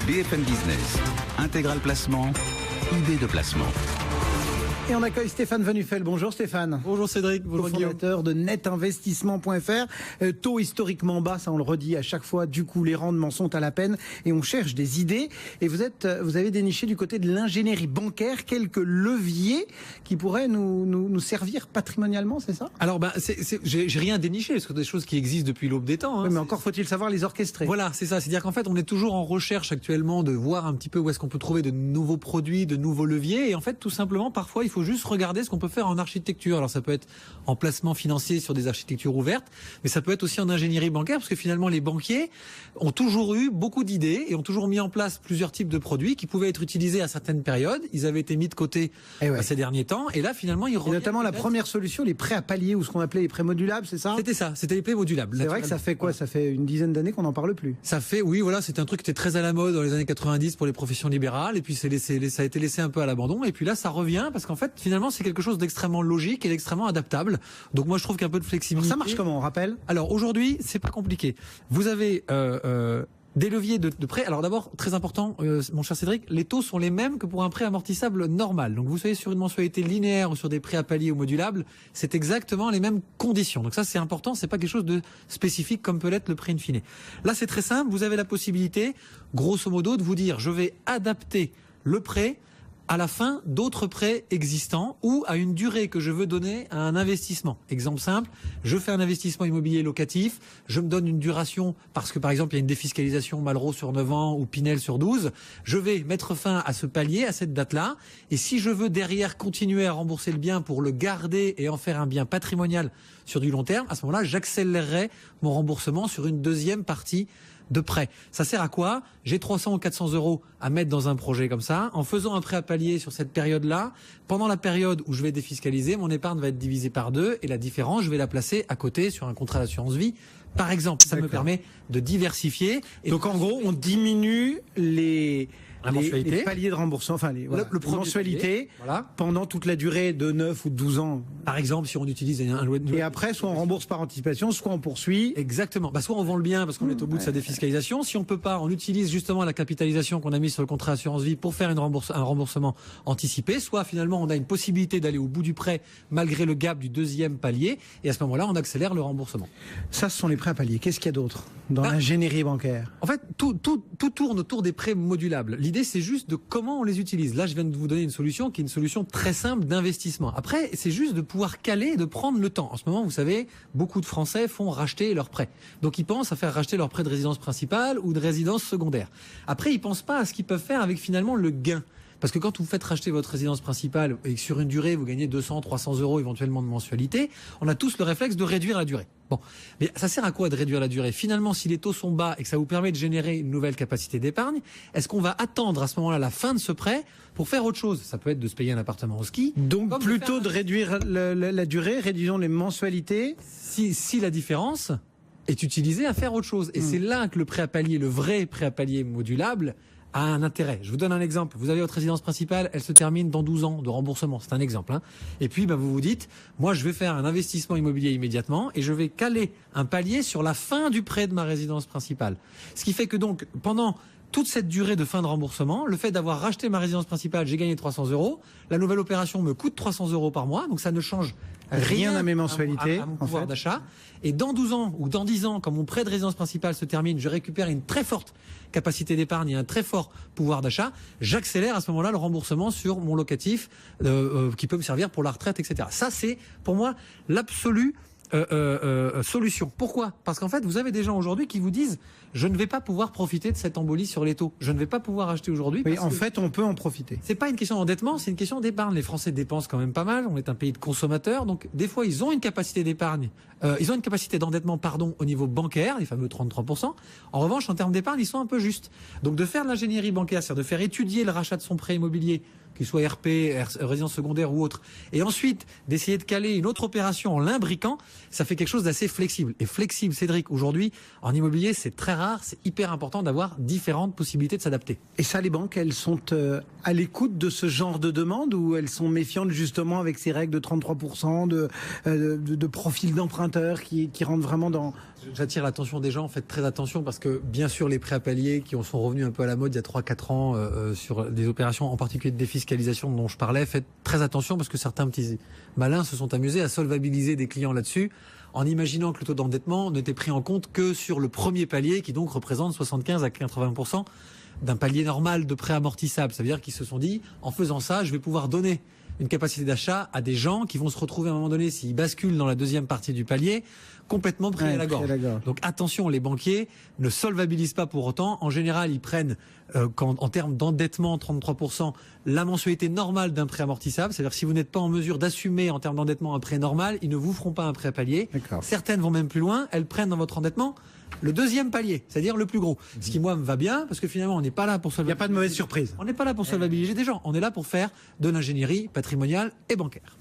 BFM Business, Intégral Placement, idée de placement. Et on accueille Stéphane Venufel. Bonjour Stéphane. Bonjour Cédric, bonjour Guillaume. Fondateur de netinvestissement.fr. Taux historiquement bas, ça on le redit à chaque fois. Du coup, les rendements sont à la peine et on cherche des idées. Et vous avez déniché du côté de l'ingénierie bancaire quelques leviers qui pourraient nous servir patrimonialement, c'est ça? Alors, j'ai rien déniché, parce que des choses qui existent depuis l'aube des temps. Oui, mais encore faut-il savoir les orchestrer. Voilà, c'est ça. C'est-à-dire qu'en fait, on est toujours en recherche actuellement de voir un petit peu où est-ce qu'on peut trouver de nouveaux produits, de nouveaux leviers. Et en fait, tout simplement, parfois, il faut juste regarder ce qu'on peut faire en architecture. Alors ça peut être en placement financier sur des architectures ouvertes, mais ça peut être aussi en ingénierie bancaire, parce que finalement les banquiers ont toujours eu beaucoup d'idées et ont toujours mis en place plusieurs types de produits qui pouvaient être utilisés à certaines périodes. Ils avaient été mis de côté ces derniers temps, et là finalement ils reviennent. Notamment la première solution, les prêts à palier, ou ce qu'on appelait les prêts modulables, c'est ça? C'était ça, c'était les prêts modulables. C'est vrai que ça fait quoi? Ça fait une dizaine d'années qu'on n'en parle plus. Ça fait, oui, voilà, c'était un truc qui était très à la mode dans les années 90 pour les professions libérales, et puis ça a été laissé un peu à l'abandon, et puis là ça revient, parce qu'en fait finalement c'est quelque chose d'extrêmement logique et d'extrêmement adaptable. Donc moi je trouve qu'un peu de flexibilité. Alors ça marche comment, on rappelle? Alors aujourd'hui c'est pas compliqué. Vous avez des leviers de prêt. Alors d'abord, très important, mon cher Cédric, les taux sont les mêmes que pour un prêt amortissable normal. Donc vous soyez sur une mensualité linéaire ou sur des prêts à palier ou modulables, c'est exactement les mêmes conditions. Donc ça c'est important, c'est pas quelque chose de spécifique comme peut l'être le prêt in fine. Là c'est très simple, vous avez la possibilité, grosso modo, de vous dire je vais adapter le prêt à la fin d'autres prêts existants ou à une durée que je veux donner à un investissement. Exemple simple, je fais un investissement immobilier locatif, je me donne une duration parce que par exemple il y a une défiscalisation Malraux sur 9 ans ou Pinel sur 12, je vais mettre fin à ce palier, à cette date-là, et si je veux derrière continuer à rembourser le bien pour le garder et en faire un bien patrimonial sur du long terme, à ce moment-là j'accélérerai mon remboursement sur une deuxième partie de prêt. Ça sert à quoi? J'ai 300 ou 400 euros à mettre dans un projet comme ça. En faisant un prêt à palier sur cette période-là, pendant la période où je vais défiscaliser, mon épargne va être divisée par 2 et la différence, je vais la placer à côté sur un contrat d'assurance vie, par exemple. Ça me permet de diversifier. Et donc en gros, on diminue les paliers de remboursement, enfin les mensualités, pendant toute la durée de 9 ou 12 ans. Par exemple, si on utilise un loyer de... Et après, soit on rembourse par anticipation, soit on poursuit. Exactement. Soit on vend le bien parce qu'on est au bout de sa défiscalisation. Si on peut pas, on utilise justement la capitalisation qu'on a mise sur le contrat assurance vie pour faire un remboursement anticipé. Soit finalement, on a une possibilité d'aller au bout du prêt malgré le gap du deuxième palier. Et à ce moment-là, on accélère le remboursement. Ça, ce sont les prêts à palier. Qu'est-ce qu'il y a d'autre dans l'ingénierie bancaire? En fait, tout tourne autour des prêts modulables. L'idée, c'est juste de comment on les utilise. Là, je viens de vous donner une solution qui est une solution très simple d'investissement. Après, c'est juste de pouvoir caler et de prendre le temps. En ce moment, vous savez, beaucoup de Français font racheter leurs prêts. Donc, ils pensent à faire racheter leur prêt de résidence principale ou de résidence secondaire. Après, ils pensent pas à ce qu'ils peuvent faire avec finalement le gain. Parce que quand vous faites racheter votre résidence principale et que sur une durée, vous gagnez 200, 300 euros éventuellement de mensualité, on a tous le réflexe de réduire la durée. Bon. Mais ça sert à quoi de réduire la durée? Finalement, si les taux sont bas et que ça vous permet de générer une nouvelle capacité d'épargne, est-ce qu'on va attendre à ce moment-là la fin de ce prêt pour faire autre chose? Ça peut être de se payer un appartement au ski. Donc plutôt de réduire la durée, réduisons les mensualités. Si la différence est utilisée à faire autre chose. Et c'est là que le prêt à palier, le vrai prêt à palier modulable, a un intérêt. Je vous donne un exemple. Vous avez votre résidence principale, elle se termine dans 12 ans de remboursement. C'est un exemple. Et puis, vous vous dites, moi, je vais faire un investissement immobilier immédiatement et je vais caler un palier sur la fin du prêt de ma résidence principale. Ce qui fait que donc, pendant toute cette durée de fin de remboursement, le fait d'avoir racheté ma résidence principale, j'ai gagné 300 euros. La nouvelle opération me coûte 300 euros par mois. Donc, ça ne change rien à mes mensualités, à mon pouvoir d'achat. Et dans 12 ans ou dans 10 ans, quand mon prêt de résidence principale se termine, je récupère une très forte capacité d'épargne et un très fort pouvoir d'achat. J'accélère à ce moment-là le remboursement sur mon locatif qui peut me servir pour la retraite, etc. Ça, c'est pour moi l'absolu solution. Pourquoi? Parce qu'en fait, vous avez des gens aujourd'hui qui vous disent je ne vais pas pouvoir profiter de cette embolie sur les taux. Je ne vais pas pouvoir acheter aujourd'hui. Oui, en fait, on peut en profiter. C'est pas une question d'endettement, c'est une question d'épargne. Les Français dépensent quand même pas mal. On est un pays de consommateurs, donc des fois ils ont une capacité d'épargne, ils ont une capacité d'endettement, au niveau bancaire, les fameux 33%. En revanche, en termes d'épargne, ils sont un peu justes. Donc de faire de l'ingénierie bancaire, c'est-à-dire de faire étudier le rachat de son prêt immobilier qu'il soit RP, résidence secondaire ou autre, et ensuite d'essayer de caler une autre opération en l'imbriquant, ça fait quelque chose d'assez flexible. Et flexible, Cédric, aujourd'hui, en immobilier, c'est très rare, c'est hyper important d'avoir différentes possibilités de s'adapter. Et ça, les banques, elles sont à l'écoute de ce genre de demande ou elles sont méfiantes justement avec ces règles de 33% de profil d'emprunteur qui rentrent vraiment dans... J'attire l'attention des gens, faites très attention parce que bien sûr les prêts à palier qui sont revenus un peu à la mode il y a 3-4 ans sur des opérations en particulier de défiscalisation dont je parlais, faites très attention parce que certains petits malins se sont amusés à solvabiliser des clients là-dessus en imaginant que le taux d'endettement n'était pris en compte que sur le premier palier qui donc représente 75 à 80% d'un palier normal de prêt amortissable. Ça veut dire qu'ils se sont dit en faisant ça je vais pouvoir donner une capacité d'achat à des gens qui vont se retrouver à un moment donné, s'ils basculent dans la deuxième partie du palier, complètement pris à la gorge. Donc attention, les banquiers ne solvabilisent pas pour autant. En général, ils prennent, en termes d'endettement, 33%, la mensualité normale d'un prêt amortissable. C'est-à-dire que si vous n'êtes pas en mesure d'assumer en termes d'endettement un prêt normal, ils ne vous feront pas un prêt à palier. Certaines vont même plus loin, elles prennent dans votre endettement le deuxième palier, c'est-à-dire le plus gros. Ce qui, moi, me va bien, parce que finalement, on n'est pas là pour solvabiliser. Il n'y a pas de mauvaise surprise. On n'est pas là pour solvabiliser des gens. On est là pour faire de l'ingénierie patrimoniale et bancaire.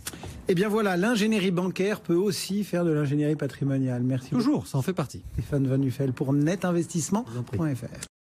Eh bien voilà, l'ingénierie bancaire peut aussi faire de l'ingénierie patrimoniale. Merci. Toujours, ça en fait partie. Stéphane Van Nuffel pour netinvestissement.fr.